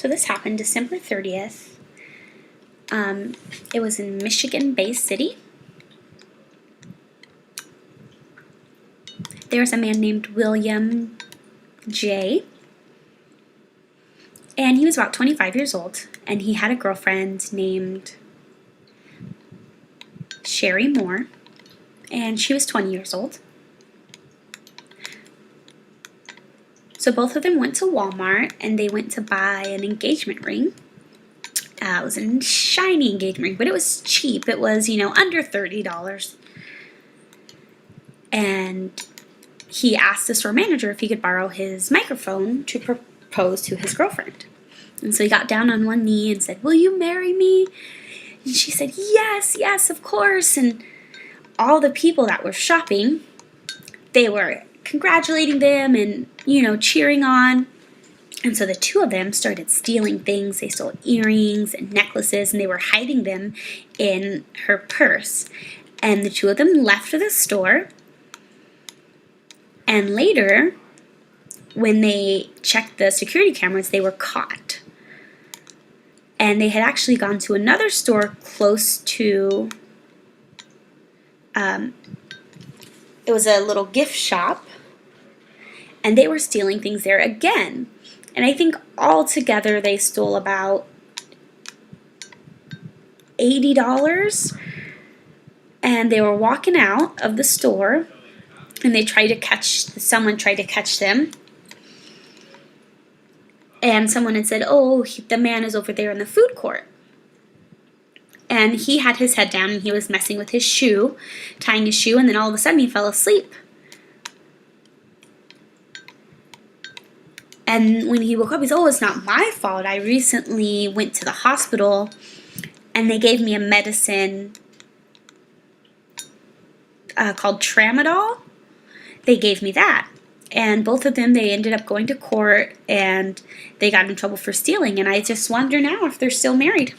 So this happened December 30th. It was in Michigan Bay City. There's a man named William J. And he was about 25 years old. And he had a girlfriend named Sherry Moore. And she was 20 years old. So both of them went to Walmart and they went to buy an engagement ring. It was a shiny engagement ring, but it was cheap. It was, under $30. And he asked the store manager if he could borrow his microphone to propose to his girlfriend. And so he got down on one knee and said, "Will you marry me?" And she said, "Yes, yes, of course." And all the people that were shopping, they were congratulating them and, cheering on. And so the two of them started stealing things. They stole earrings and necklaces, and they were hiding them in her purse. And the two of them left for the store. And later, when they checked the security cameras, they were caught. And they had actually gone to another store close to, it was a little gift shop. And they were stealing things there again. And I think altogether they stole about $80. And they were walking out of the store. And someone tried to catch them. And someone had said, "Oh, the man is over there in the food court." And he had his head down and he was messing with his shoe, tying his shoe, and then all of a sudden he fell asleep. And when he woke up, he said, "Oh, it's not my fault. I recently went to the hospital and they gave me a medicine called Tramadol. They gave me that." And both of them, they ended up going to court and they got in trouble for stealing. And I just wonder now if they're still married.